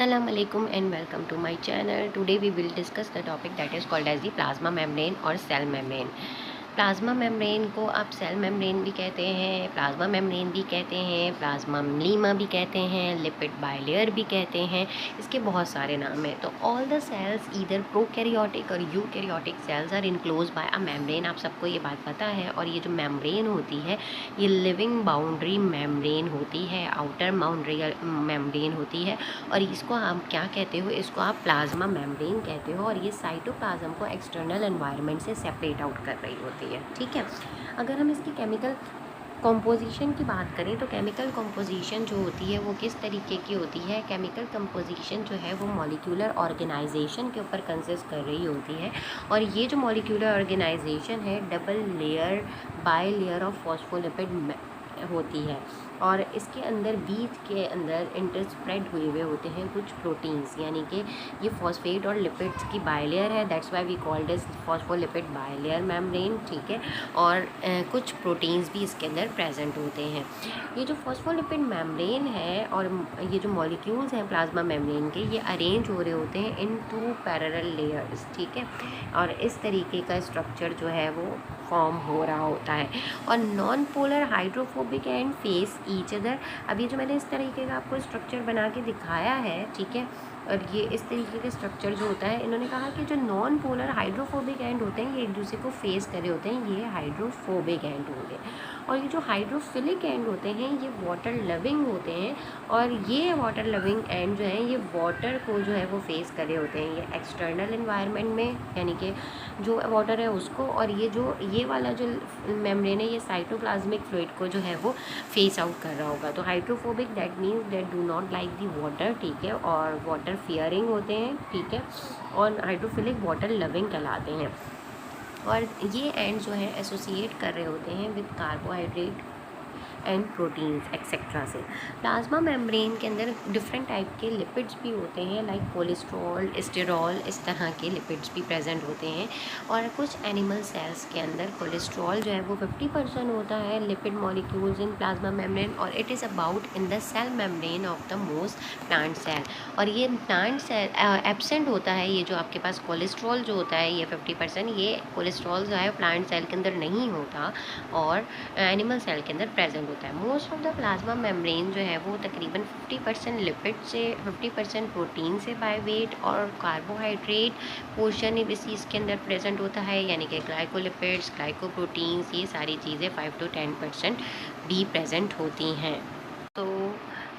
Assalamualaikum and welcome to my channel. Today we will discuss the topic that is called as the plasma membrane or cell membrane. Plasma membrane को आप cell membrane भी कहते हैं, plasma membrane भी कहते हैं, plasma Lima भी कहते हैं, लिपिड बाइलेयर भी कहते हैं। इसके बहुत सारे नाम हैं। तो all the cells either prokaryotic और eukaryotic cells are enclose by a membrane. आप सबको ये बात पता है। और ये जो मेम्ब्रेन होती है ये लिविंग बाउंड्री मेम्ब्रेन होती है, आउटर बाउंड्री मेम्ब्रेन होती है। और इसको आप क्या कहते हो? इसको आप प्लाज्मा मेम्ब्रेन कहते हो। और ये साइटोप्लाज्म को एक्सटर्नल एनवायरनमेंट से सेपरेट आउट कर रही होती है। ठीक है। अगर हम इसकी केमिकल कंपोजिशन की बात करें तो केमिकल कंपोजिशन जो होती है वो किस तरीके की होती है? केमिकल कंपोजिशन जो है वो मॉलिक्यूलर ऑर्गेनाइजेशन के ऊपर कंसिस्ट कर रही होती है। और ये जो मॉलिक्यूलर ऑर्गेनाइजेशन है double layer by layer of phospholipid होती है। और इसके अंदर बीच के अंदर इंटरस्प्रेड हुए होते हैं कुछ प्रोटीन्स, यानी कि ये फॉस्फेट और लिपिड्स की बाइलेयर है। That's why we called is phospholipid bilayer membrane. ठीक है। और कुछ प्रोटीन्स भी इसके अंदर प्रेजेंट होते हैं। ये जो फॉस्फोलिपिड मेम्ब्रेन है और ये जो मॉलिक्यूल्स हैं प्लाज्मा मेम्ब्रेन के, ये अरेंज हो रहे होते हैं इन 2 पैरेलल लेयर्स। ठीक है। और इस तरीके का स्ट्रक्चर जो है वो फॉर्म हो रहा होता है। और non polar hydrophobic and face each other. अभी जो मैंने इस तरीके का आपको स्ट्रक्चर बना के दिखाया है, ठीक है, और ये इस तरीके का स्ट्रक्चर जो होता है, इन्होंने कहा कि जो नॉन पोलर हाइड्रोफोबिक एंड होते हैं ये एक दूसरे को फेस कर रहे होते हैं, ये हाइड्रोफोबिक एंड होंगे। और ये जो हाइड्रोफिलिक एंड होते हैं ये वाटर लविंग होते हैं। और ये वाटर लविंग एंड जो है ये वाटर को जो है वो फेस कर रहे होते हैं, ये एक्सटर्नल इन्वायरमेंट में, यानी कि जो वाटर है उसको। और ये वाला जो मेम्ब्रेन है ये साइटोप्लाज्मिक फ्लूइड को जो है वो फेस आउट कर रहा होगा। तो hydrophobic that means that do not like the water. ठीक है। और वाटर फियरिंग होते हैं। ठीक है। और हाइड्रोफिलिक वाटर लविंग कहलाते हैं। और ये एंड जो है एसोसिएट कर रहे होते हैं with carbohydrate and proteins etcetera से। प्लाज्मा मेम्ब्रेन के अंदर डिफरेंट टाइप के लिपिड्स भी होते हैं, लाइक कोलेस्ट्रॉल, स्टेरॉल, इस तरह के लिपिड्स भी प्रेजेंट होते हैं। और कुछ एनिमल सेल्स के अंदर कोलेस्ट्रॉल जो है वो 50% होता है lipid molecules in plasma membrane. और it is about in the cell membrane of the most plant cell. और ये प्लांट सेल एब्सेंट होता है। ये जो आपके पास कोलेस्ट्रॉल जो होता है ये 50%, ये कोलेस्ट्रॉल जो है प्लांट सेल के अंदर नहीं होता और एनिमल सेल के अंदर प्रेजेंट होता है। Most of the plasma membrane जो है वो तकरीबन 50% लिपिड से, 50% प्रोटीन से बाय वेट, और कार्बोहाइड्रेट पोर्शन इसके अंदर प्रेजेंट होता है, यानी कि ग्लाइकोलिपिड्स, ग्लाइकोप्रोटीन्स, ये सारी चीज़ें 5 to 10% भी प्रेजेंट होती हैं। तो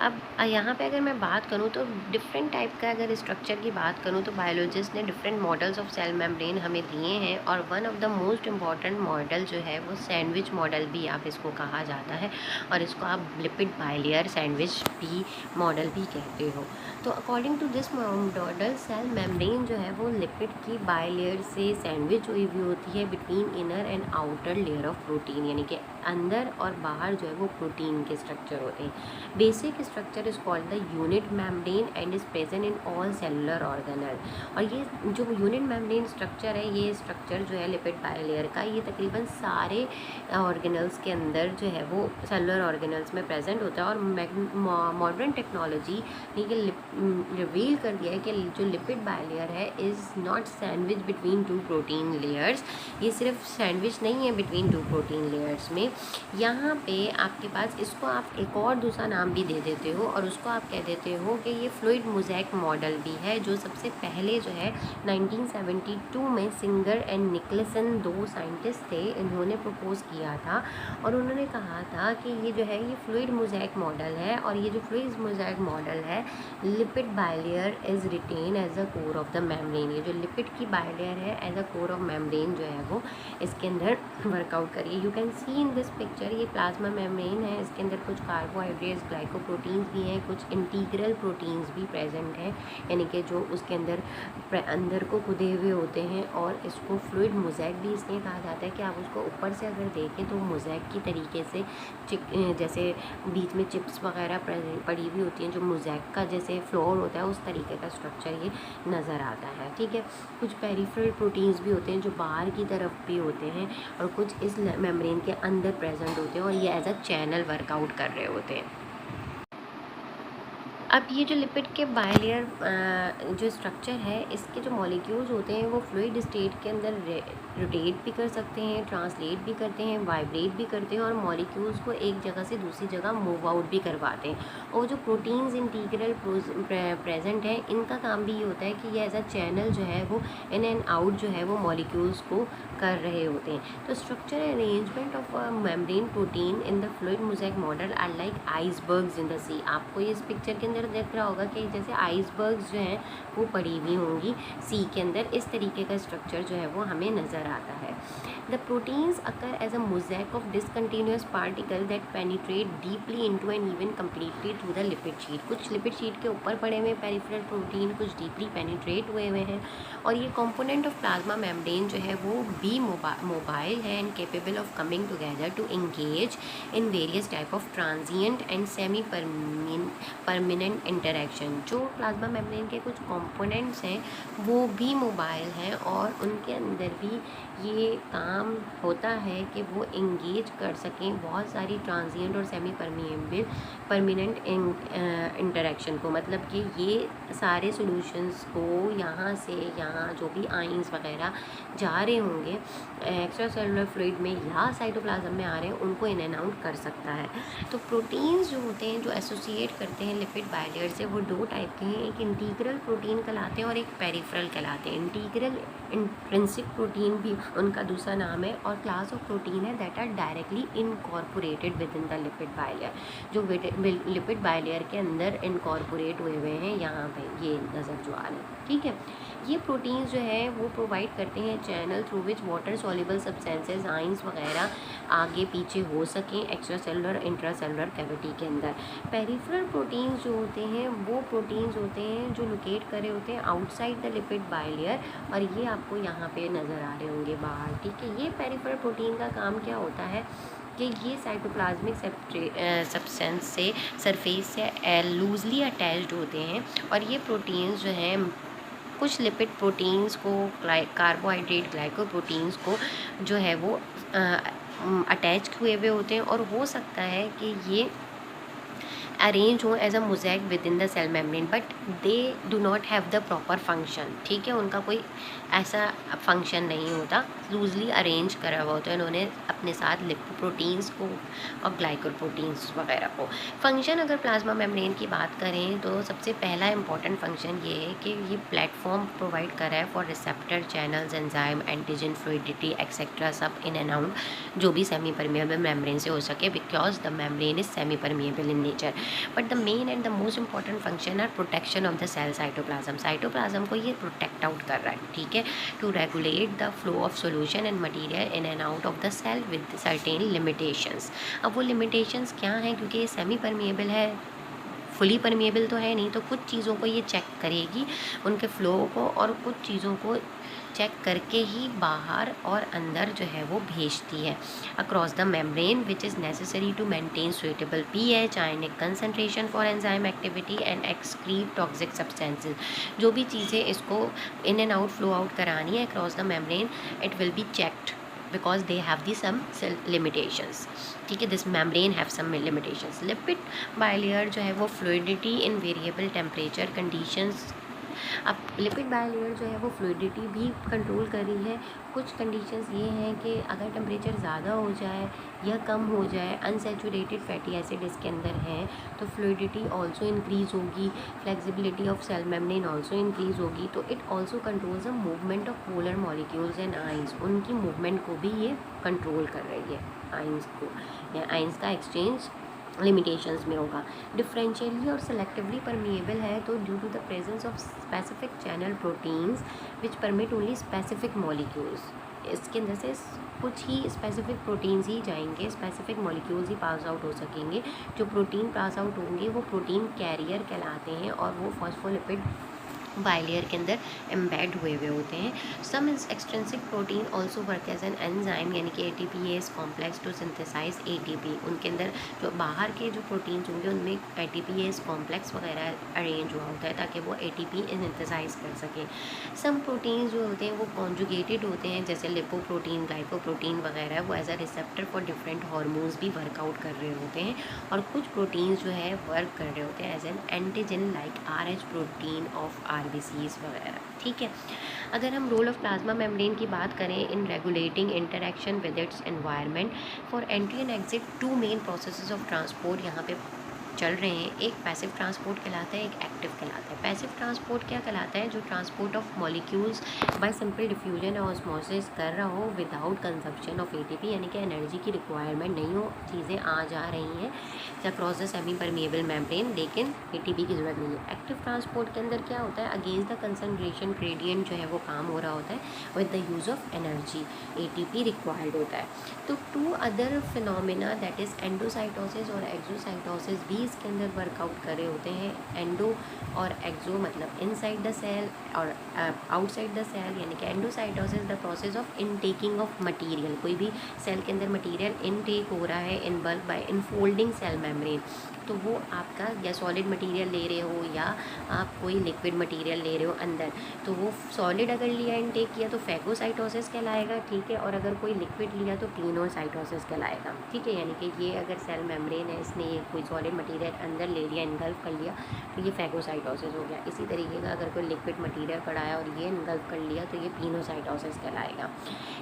अब यहाँ पे अगर मैं बात करूँ तो डिफरेंट टाइप का अगर स्ट्रक्चर की बात करूँ तो बायोलॉजिस्ट ने different models of cell membrane हमें दिए हैं। और one of the most important model जो है वो सैंडविच मॉडल भी आप इसको कहा जाता है। और इसको आप लिपिड बाइलेयर सैंडविच भी मॉडल भी कहते हो। तो according to this model cell membrane जो है वो लिपिड की बाइलेयर से सैंडविच हुई हुई होती है between inner and outer layer of protein, यानी कि अंदर और बाहर जो है वो प्रोटीन के स्ट्रक्चर होते हैं। Basic structure is called the unit membrane and is present in all cellular organelle. और ये जो यूनिट मेम्ब्रेन स्ट्रक्चर है, ये स्ट्रक्चर जो है लिपिड बाइलेयर का, ये तकरीबन सारे ऑर्गेनल्स के अंदर जो है वो सेलुलर ऑर्गेनल्स में प्रेजेंट होता है। और मॉडर्न टेक्नोलॉजी ने ये रिवील कर दिया है कि जो लिपिड बाइलेयर है is not sandwich between 2 protein layers. ये सिर्फ सैंडविच नहीं है बिटवीन 2 प्रोटीन लेयर्स में। यहाँ पे आपके पास इसको आप एक और दूसरा नाम भी दे देते हो और उसको आप कह देते हो कि ये फ्लूइड मोज़ेक मॉडल भी है, जो सबसे पहले जो है 1972 में सिंगर एंड निकलसन, 2 साइंटिस्ट थे, इन्होंने प्रपोज किया था। और उन्होंने कहा था कि ये जो है ये फ्लूइड मोज़ेक मॉडल है। और ये जो फ्लूइड मोज़ेक मॉडल है, lipid bilayer is written as a core of the membrane. ये जो लिपिड की बाइलेयर है as a core of membrane जो है वो इसके अंदर वर्कआउट करिए। You can see in this picture ये प्लाज्मा मेम्ब्रेन है, इसके अंदर कुछ कार्बोहाइड्रेट्स, ग्लाइकोप्रोटीन्स भी हैं, कुछ इंटीग्रल प्रोटीन्स भी प्रेजेंट हैं, यानी कि जो उसके अंदर को खुदे हुए होते हैं। और इसको फ्लूइड मोज़ेक भी इसलिए कहा जाता है कि आप उसको ऊपर से अगर देखें तो मोज़ेक की तरीके से जैसे बीच में चिप्स वगैरह पड़ी हुई होती हैं, जो मोज़ेक का जैसे फ्लोर होता है उस तरीके का स्ट्रक्चर ये नज़र आता है। ठीक है। कुछ पेरिफेरल प्रोटीन्स भी होते हैं जो बाहर की तरफ भी होते हैं और कुछ इस मेम्ब्रेन के अंदर प्रेजेंट होते हैं और ये एज अ चैनल वर्कआउट कर रहे होते हैं। अब ये जो लिपिड के बायलेयर जो स्ट्रक्चर है, इसके जो मॉलिक्यूल्स होते हैं वो फ्लूइड स्टेट के अंदर रोटेट भी कर सकते हैं, ट्रांसलेट भी करते हैं, वाइब्रेट भी करते हैं और मॉलिक्यूल्स को एक जगह से दूसरी जगह मूव आउट भी करवाते हैं। और जो प्रोटीन्स इंटीग्रल प्रेजेंट है, इनका काम भी ये होता है कि ये एज अ चैनल जो है वो इन एंड आउट जो है वो मॉलिक्यूल्स को कर रहे होते हैं। तो structure arrangement of membrane protein in the fluid mosaic model are like icebergs in the sea. आपको ये इस पिक्चर के अंदर दिख रहा होगा कि जैसे आइसबर्ग्स जो हैं वो पड़ी हुई होंगी सी के अंदर, इस तरीके का स्ट्रक्चर जो है वो हमें नज़र आता है। The proteins occur as a mosaic of discontinuous particle that penetrate deeply into and even completely through the lipid sheet. कुछ लिपिड शीट के ऊपर पड़े हुए पेरिफेरल प्रोटीन कुछ डीपली पेनिट्रेट हुए हुए हैं। और ये कंपोनेंट ऑफ प्लाज्मा मेम्ब्रेन जो है वो भी मोबाइल है and capable of coming together to engage in various type of transient and semi permanent interaction. जो प्लाज्मा मेम्ब्रेन के कुछ कंपोनेंट्स हैं वो भी मोबाइल हैं और उनके अंदर भी ये काम होता है कि वो इंगेज कर सकें बहुत सारी ट्रांजिएंट और सेमी परमानेंट इंटरेक्शन को। मतलब कि ये सारे सॉल्यूशंस को यहाँ से यहाँ जो भी आइंस वगैरह जा रहे होंगे एक्स्ट्रा सेलुलर फ्लूइड में या साइटोप्लाज्म में आ रहे हैं, उनको इन एंड आउट कर सकता है। तो प्रोटीन्स जो होते हैं जो एसोसिएट करते हैं लिपिड बायलेयर से, वो दो टाइप के हैं, एक इंटीग्रल प्रोटीन कहलाते हैं और एक पेरिफेरल कहलाते हैं। इंटीग्रल इंट्रिंसिक प्रोटीन भी उनका दूसरा नाम है और क्लास ऑफ प्रोटीन है that are directly incorporated within the lipid bilayer, जो लिपिड बायलेयर के अंदर इनकॉर्पोरेट हुए हुए हैं। यहाँ पे ये नज़र जो आ रहे हैं, ठीक है। ये प्रोटीन्स जो है वो प्रोवाइड करते हैं channel through which water soluble substances ions वगैरह आगे पीछे हो सकें extra cellular intra cellular cavity के अंदर। पेरिफेरल प्रोटीन्स जो होते हैं वो प्रोटीन्स होते हैं जो लोकेट करे होते हैं आउटसाइड द लिपिड बायलेयर, और ये आपको यहाँ पे नज़र आ रहे होंगे बाहर, ठीक है। ये पेरिफेरल प्रोटीन का काम क्या होता है कि ये साइटोप्लाज्मिक सब्सटेंस से सरफेस से लूजली अटैच्ड होते हैं और ये प्रोटीन्स जो हैं कुछ लिपिड प्रोटीन्स को कार्बोहाइड्रेट ग्लाइकोप्रोटीन्स को जो है वो अटैच हुए हुए होते हैं और हो सकता है कि ये अरेंज हो as a mosaic within the cell membrane, but they do not have the proper function, ठीक है। उनका कोई ऐसा फंक्शन नहीं होता, लूजली अरेंज करा हुआ होता है इन्होंने अपने साथ लिपोप्रोटीन्स को और ग्लाइकोप्रोटीन्स वगैरह को। फंक्शन अगर प्लाज्मा मेम्ब्रेन की बात करें तो सबसे पहला इंपॉर्टेंट फंक्शन ये है कि ये प्लेटफॉर्म प्रोवाइड कर रहा है for receptor channels enzyme antigen fluidity etcetera सब इन एंड आउट, जो भी सेमी परमिएबल मेम्ब्रेन से हो सके, because the membrane is semi permeable in nature. But the main and the most important function are protection of the cell cytoplasm. Cytoplasm को ये protect out कर रहा है, ठीक है, to regulate the flow of solution and material in and out of the cell with certain limitations. अब वो limitations क्या हैं, क्योंकि ये सेमी परमिएबल है, फुली परमिएबल तो है नहीं, तो कुछ चीज़ों को ये चेक करेगी, उनके फ्लो को, और कुछ चीज़ों को चेक करके ही बाहर और अंदर जो है वो भेजती है across the membrane which is necessary to maintain suitable pH, ionic concentration for enzyme activity and excrete toxic substances. जो भी चीज़ें इसको in and out flow out करानी है across the membrane, it will be checked because they have the some limitations, ठीक है। This membrane have some limitations. Lipid bilayer जो है वो fluidity in variable temperature conditions. अब लिपिड बायलेयर जो है वो फ्लूइडिटी भी कंट्रोल कर रही है। कुछ कंडीशंस ये हैं कि अगर टेम्परेचर ज़्यादा हो जाए या कम हो जाए, अनसेचुरेटेड फैटी एसिड इसके अंदर है, तो फ्लूइडिटी ऑल्सो इंक्रीज़ होगी, flexibility of cell membrane also increase होगी। तो it also controls the movement of polar molecules and ions, उनकी मूवमेंट को भी ये कंट्रोल कर रही है। आइंस को या आइंस का एक्सचेंज लिमिटेशंस में होगा। डिफरेंशियली और सेलेक्टिवली परमिएबल है तो due to the presence of specific channel proteins which permit only specific molecules. इसके अंदर से कुछ ही स्पेसिफिक प्रोटीन्स ही जाएंगे, स्पेसिफिक मॉलिक्यूल्स ही पास आउट हो सकेंगे। जो प्रोटीन पास आउट होंगे वो प्रोटीन कैरियर कहलाते हैं और वो फॉस्फोलिपिड बाइलेयर के अंदर एम्बेड हुए हुए होते हैं। Some extrinsic protein also work as an enzyme, यानी कि ATPase complex to synthesise ATP। उनके अंदर जो बाहर के जो प्रोटीन्स होंगे उनमें ATPase कॉम्प्लेक्स वगैरह अरेंज हुआ होता है ताकि वो ATP सिंथेसाइज कर सकें। सम प्रोटीन्स जो होते हैं वो कॉन्जुगेटेड होते हैं, जैसे लिपोप्रोटीन, ग्लाइकोप्रोटीन वगैरह, वो as a receptor for different hormones भी वर्कआउट कर रहे होते हैं। और कुछ प्रोटीन्स जो है वर्क कर रहे होते हैं as an antigen like RH protein of RBCs वगैरह। ठीक है, अगर हम रोल ऑफ प्लाज्मा मेम्ब्रेन की बात करें in regulating interaction with its environment for entry and exit, two main processes of transport यहाँ पे चल रहे हैं। एक पैसिव ट्रांसपोर्ट कहलाता है, एक एक्टिव कहलाता है। पैसिव ट्रांसपोर्ट क्या कहलाता है? जो transport of molecules bye simple diffusion और ऑस्मोसिस कर रहा हो विदाउट कंजप्शन ऑफ ATP, यानी कि एनर्जी की रिक्वायरमेंट नहीं हो, चीज़ें आ जा रही हैं across the semi permeable membrane, लेकिन ATP की ज़रूरत नहीं है। एक्टिव ट्रांसपोर्ट के अंदर क्या होता है? अगेंस्ट द कंसनट्रेशन ग्रेडियंट जो है वो काम हो रहा होता है with the use of energy, ATP required होता है। तो two other phenomena that is endocytosis और एक्सोसाइटोसिस भी इसके अंदर वर्कआउट कर रहे होते हैं। एंडो और एक्सो मतलब इनसाइड द सेल और आउटसाइड द सेल, यानी कि endocytosis the process of intaking of material, कोई भी सेल के अंदर मटेरियल इनटेक हो रहा है in bulk by infolding cell membrane, तो वो आपका या सॉलिड मटेरियल ले रहे हो या आप कोई लिक्विड मटेरियल ले रहे हो अंदर, तो वो सॉलिड अगर लिया इनटेक किया तो फैगोसाइटोसिस कहलाएगा। ठीक है, और अगर कोई लिक्विड लिया तो क्लिनोसाइटोसिस कहलाएगा। ठीक है, यानी कि ये अगर सेल मेम्ब्रेन है, इसने ये कोई सॉलिड मटेरियल अंदर ले लिया, इनगल्फ कर लिया, तो ये फैगोसाइटोसिस हो गया। इसी तरीके का अगर कोई लिक्विड मटेरियल पड़ा है और ये इनगल्फ कर लिया तो ये पिनोसाइटोसिस कहलाएगा।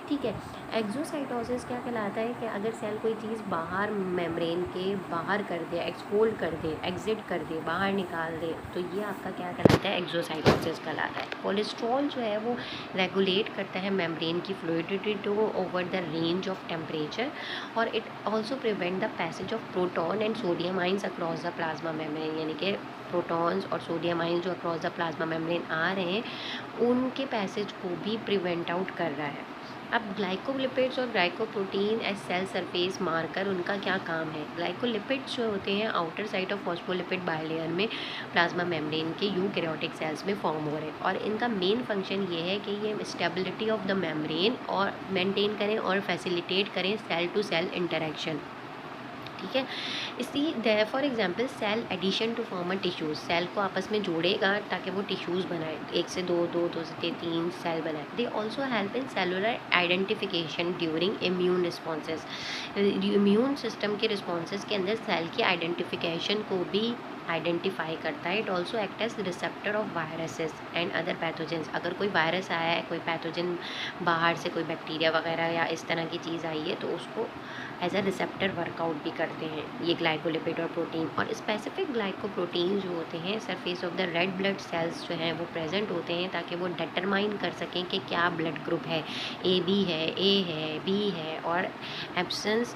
ठीक है, एक्सोसाइटोसिस क्या कहलाता है कि अगर सेल कोई चीज़ बाहर मेम्ब्रेन के बाहर कर दे, एक्सपोल्ड कर दे, एग्जिट कर दे, बाहर निकाल दे, तो ये आपका क्या कहलाता है? एक्सोसाइटोसिस कहलाता है। कोलेस्ट्रॉल जो है वो रेगुलेट करता है मेम्ब्रेन की fluidity to over the range of temperature, और it also prevent the passage of proton and sodium ions across the plasma membrane, यानी कि प्रोटॉन्स और सोडियम आइंस जो अक्रॉस द प्लाज्मा मेम्ब्रेन आ रहे हैं उनके पैसेज को भी प्रिवेंट आउट कर रहा है। अब ग्लाइकोलिपिड्स और glycoprotein as cell surface marker, उनका क्या काम है? ग्लाइकोलिपिड्स जो होते हैं outer side of phospholipid bilayer में प्लाज्मा मेम्ब्रेन के यूकैरियोटिक सेल्स में फॉर्म हो रहे हैं, और इनका मेन फंक्शन ये है कि ये स्टेबिलिटी ऑफ द मेम्ब्रेन और मेंटेन करें और फैसिलिटेट करें सेल टू सेल इंटरेक्शन। ठीक है, इसी for example cell adhesion to form a tissues, cell को आपस में जोड़ेगा ताकि वो टिश्यूज़ बनाए, 1 से 2, 2 से 3 सेल बनाए। They also help in cellular identification during immune responses, immune system के रिस्पॉन्सेज के अंदर सेल की आइडेंटिफिकेशन को भी आइडेंटिफाई करता है। It also act as receptor of viruses and other pathogens, अगर कोई वायरस आया है, कोई पैथोजन बाहर से कोई बैक्टीरिया वगैरह या इस तरह की चीज़ आई है, तो उसको एज अ रिसेप्टर वर्कआउट भी करते हैं ये ग्लाइकोलिपिड और प्रोटीन। और स्पेसिफिक ग्लाइकोप्रोटीन जो होते हैं surface of the red blood cells जो हैं वो प्रेजेंट होते हैं ताकि वो डिटरमाइन कर सकें कि क्या ब्लड ग्रुप है, AB है, A है, B है, और एब्सेंस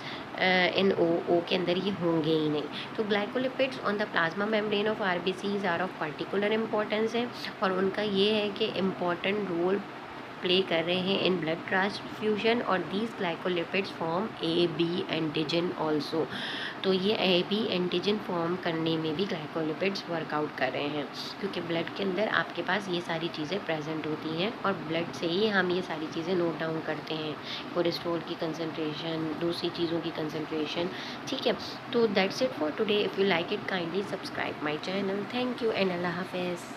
इन O के अंदर ये होंगे ही नहीं। तो glycolipids on the plasma membrane of RBCs are of particular importance है, और उनका ये है कि इम्पॉर्टेंट रोल प्ले कर रहे हैं इन ब्लड ट्रांसफ्यूजन, और these glycolipids form AB antigen also. तो ये AB एंटीजन फॉर्म करने में भी ग्लाइकोलिपिड्स वर्कआउट कर रहे हैं, क्योंकि ब्लड के अंदर आपके पास ये सारी चीज़ें प्रेजेंट होती हैं, और ब्लड से ही हम ये सारी चीज़ें नोट डाउन करते हैं, कोलेस्ट्रॉल की कंसनट्रेशन, दूसरी चीज़ों की कंसनट्रेशन। ठीक है, तो that's it for today. If you like it kindly subscribe my channel. Thank you and अल्लाह हाफिज़।